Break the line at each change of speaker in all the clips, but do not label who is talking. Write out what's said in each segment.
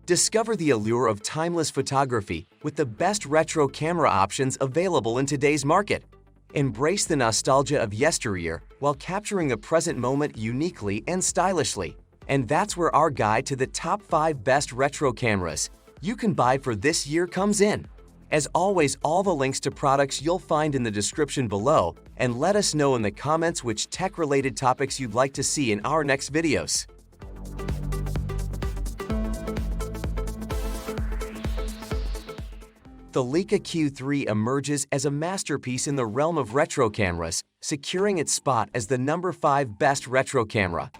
Discover the allure of timeless photography with the best retro camera options available in today's market. Embrace the nostalgia of yesteryear while capturing the present moment uniquely and stylishly. And that's where our guide to the top 5 best retro cameras you can buy for this year comes in. As always, all the links to products you'll find in the description below, and let us know in the comments which tech-related topics you'd like to see in our next videos. The Leica Q3 emerges as a masterpiece in the realm of retro cameras, securing its spot as the number 5 best retro camera.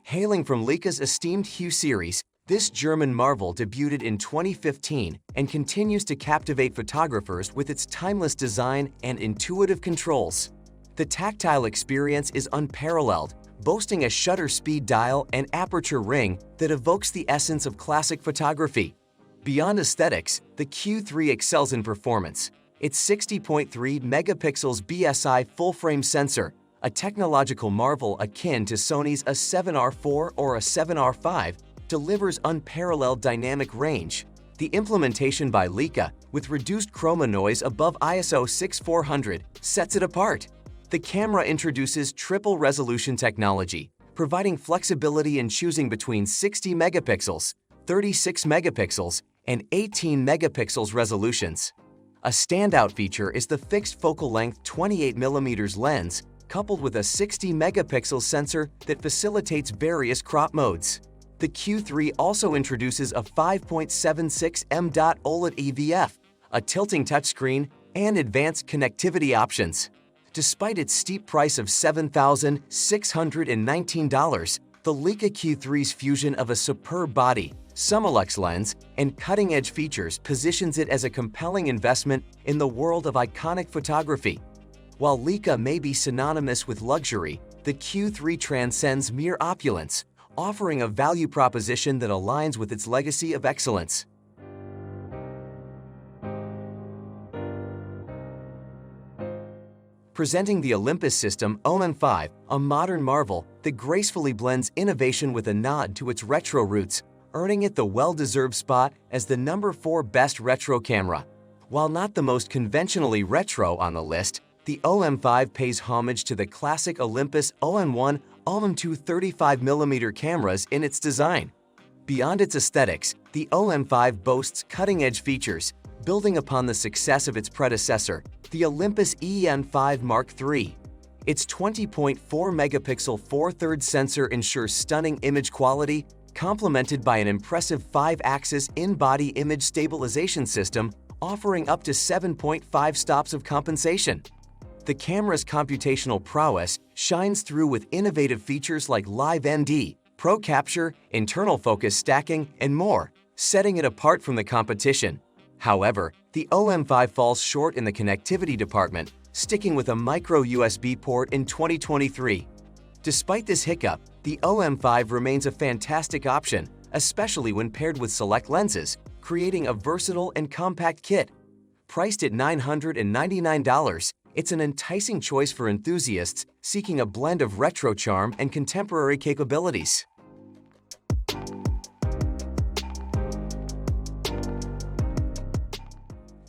Hailing from Leica's esteemed Hue series, this German marvel debuted in 2015 and continues to captivate photographers with its timeless design and intuitive controls. The tactile experience is unparalleled, boasting a shutter speed dial and aperture ring that evokes the essence of classic photography. Beyond aesthetics, the Q3 excels in performance. Its 60.3 megapixels BSI full-frame sensor, a technological marvel akin to Sony's A7R4 or a 7R5, delivers unparalleled dynamic range. The implementation by Leica, with reduced chroma noise above ISO 6400, sets it apart. The camera introduces triple-resolution technology, providing flexibility in choosing between 60 megapixels, 36 megapixels, and 18 megapixels resolutions. A standout feature is the fixed focal length 28mm lens, coupled with a 60 megapixel sensor that facilitates various crop modes. The Q3 also introduces a 5.76 m.OLED EVF, a tilting touchscreen, and advanced connectivity options. Despite its steep price of $7,619, the Leica Q3's fusion of a superb body, Summilux lens, and cutting-edge features positions it as a compelling investment in the world of iconic photography. While Leica may be synonymous with luxury, the Q3 transcends mere opulence, offering a value proposition that aligns with its legacy of excellence. Presenting the Olympus System OM5, a modern marvel that gracefully blends innovation with a nod to its retro roots, earning it the well-deserved spot as the number 4 best retro camera. While not the most conventionally retro on the list, the OM5 pays homage to the classic Olympus OM1, OM2 35mm cameras in its design. Beyond its aesthetics, the OM5 boasts cutting-edge features, building upon the success of its predecessor, the Olympus EN5 Mark III. Its 20.4 megapixel 4/3 sensor ensures stunning image quality, complemented by an impressive 5-axis in-body image stabilization system offering up to 7.5 stops of compensation. The camera's computational prowess shines through with innovative features like Live ND, Pro Capture, internal focus stacking, and more, setting it apart from the competition. However, the OM5 falls short in the connectivity department, sticking with a micro USB port in 2023. Despite this hiccup, the OM5 remains a fantastic option, especially when paired with select lenses, creating a versatile and compact kit. Priced at $999, it's an enticing choice for enthusiasts seeking a blend of retro charm and contemporary capabilities.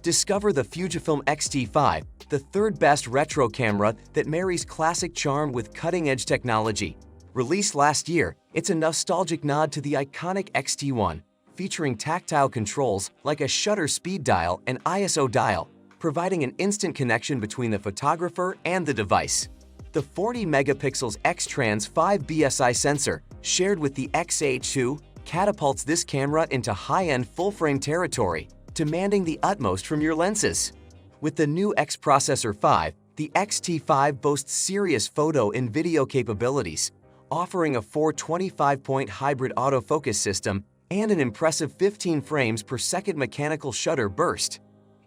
Discover the Fujifilm XT5, the 3rd best retro camera that marries classic charm with cutting-edge technology. Released last year, it's a nostalgic nod to the iconic XT1, featuring tactile controls like a shutter speed dial and ISO dial, providing an instant connection between the photographer and the device. The 40 megapixels X-Trans 5 BSI sensor, shared with the XH2, catapults this camera into high-end full-frame territory, demanding the utmost from your lenses. With the new X Processor 5, the XT5 boasts serious photo and video capabilities, offering a 425-point hybrid autofocus system and an impressive 15 frames per second mechanical shutter burst.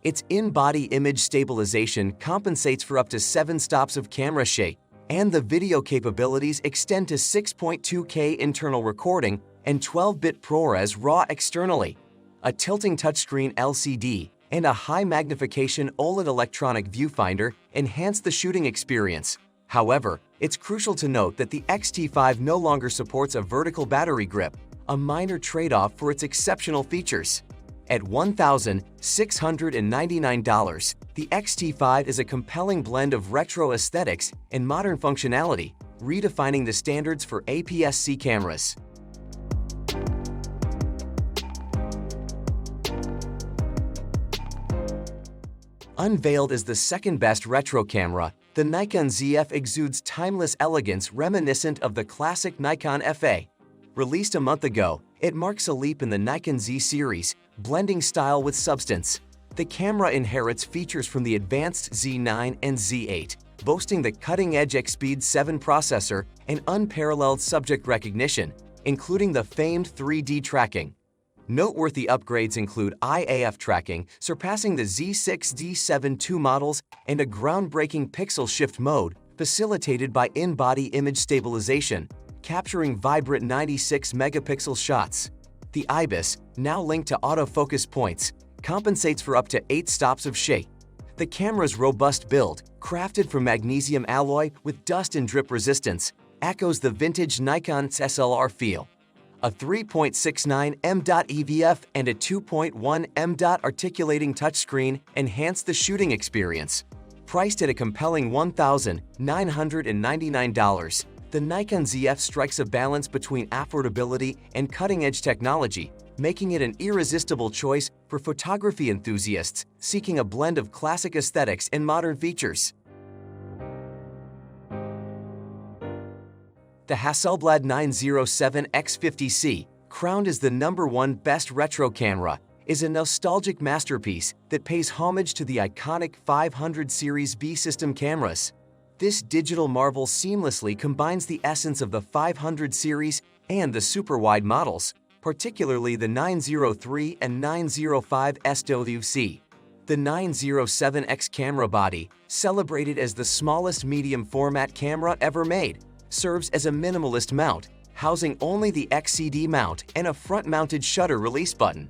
Its in-body image stabilization compensates for up to 7 stops of camera shake, and the video capabilities extend to 6.2K internal recording and 12-bit ProRes RAW externally. A tilting touchscreen LCD and a high-magnification OLED electronic viewfinder enhance the shooting experience. However, it's crucial to note that the XT5 no longer supports a vertical battery grip, a minor trade-off for its exceptional features. At $1,699, the XT5 is a compelling blend of retro aesthetics and modern functionality, redefining the standards for APS-C cameras. Unveiled as the second-best retro camera, the Nikon Zf exudes timeless elegance reminiscent of the classic Nikon FA. Released a month ago, it marks a leap in the Nikon Z series, blending style with substance. The camera inherits features from the advanced Z9 and Z8, boasting the cutting-edge Speed 7 processor and unparalleled subject recognition, including the famed 3D tracking. Noteworthy upgrades include IAF tracking, surpassing the Z6 D7 II models, and a groundbreaking pixel shift mode, facilitated by in-body image stabilization, capturing vibrant 96-megapixel shots. The IBIS, now linked to autofocus points, compensates for up to 8 stops of shake. The camera's robust build, crafted from magnesium alloy with dust and drip resistance, echoes the vintage Nikon SLR feel. A 3.69 m.dot EVF and a 2.1 m.dot articulating touchscreen enhance the shooting experience. Priced at a compelling $1,999, the Nikon Zf strikes a balance between affordability and cutting-edge technology, making it an irresistible choice for photography enthusiasts seeking a blend of classic aesthetics and modern features. The Hasselblad 907 X50C, crowned as the #1 best retro camera, is a nostalgic masterpiece that pays homage to the iconic 500 series B system cameras. This digital marvel seamlessly combines the essence of the 500 series and the super-wide models, particularly the 903 and 905 SWC. The 907X camera body, celebrated as the smallest medium-format camera ever made, serves as a minimalist mount, housing only the XCD mount and a front-mounted shutter release button.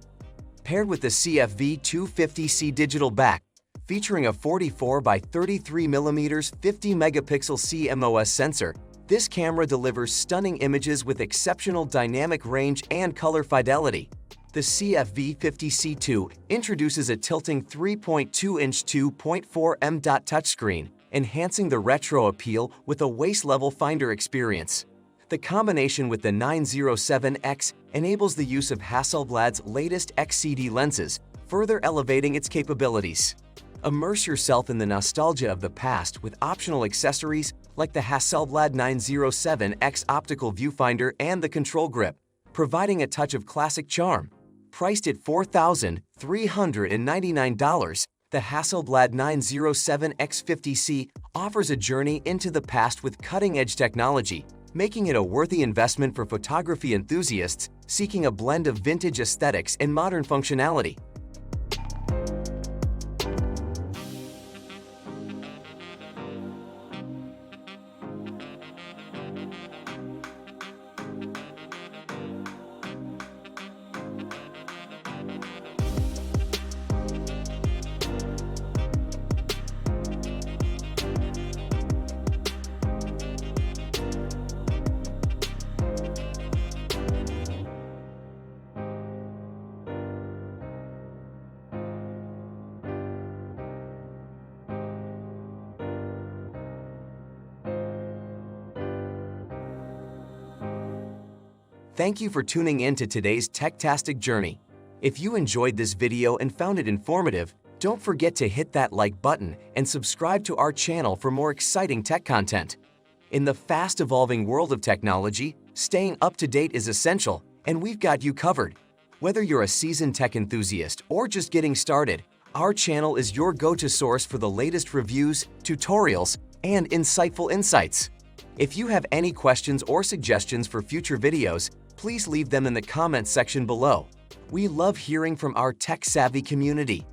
Paired with the CFV 250C digital back, featuring a 44 by 33 mm 50-megapixel CMOS sensor, this camera delivers stunning images with exceptional dynamic range and color fidelity. The CFV 50C2 introduces a tilting 3.2-inch 2.4 m.dot touchscreen, enhancing the retro appeal with a waist-level finder experience. The combination with the 907X enables the use of Hasselblad's latest XCD lenses, further elevating its capabilities. Immerse yourself in the nostalgia of the past with optional accessories like the Hasselblad 907X optical viewfinder and the control grip, providing a touch of classic charm. Priced at $4,399, the Hasselblad 907X50C offers a journey into the past with cutting-edge technology, making it a worthy investment for photography enthusiasts seeking a blend of vintage aesthetics and modern functionality. Thank you for tuning in to today's Techtastic Journey. If you enjoyed this video and found it informative, don't forget to hit that like button and subscribe to our channel for more exciting tech content. In the fast-evolving world of technology, staying up to date is essential, and we've got you covered. Whether you're a seasoned tech enthusiast or just getting started, our channel is your go-to source for the latest reviews, tutorials, and insightful insights. If you have any questions or suggestions for future videos, please leave them in the comments section below. We love hearing from our tech-savvy community.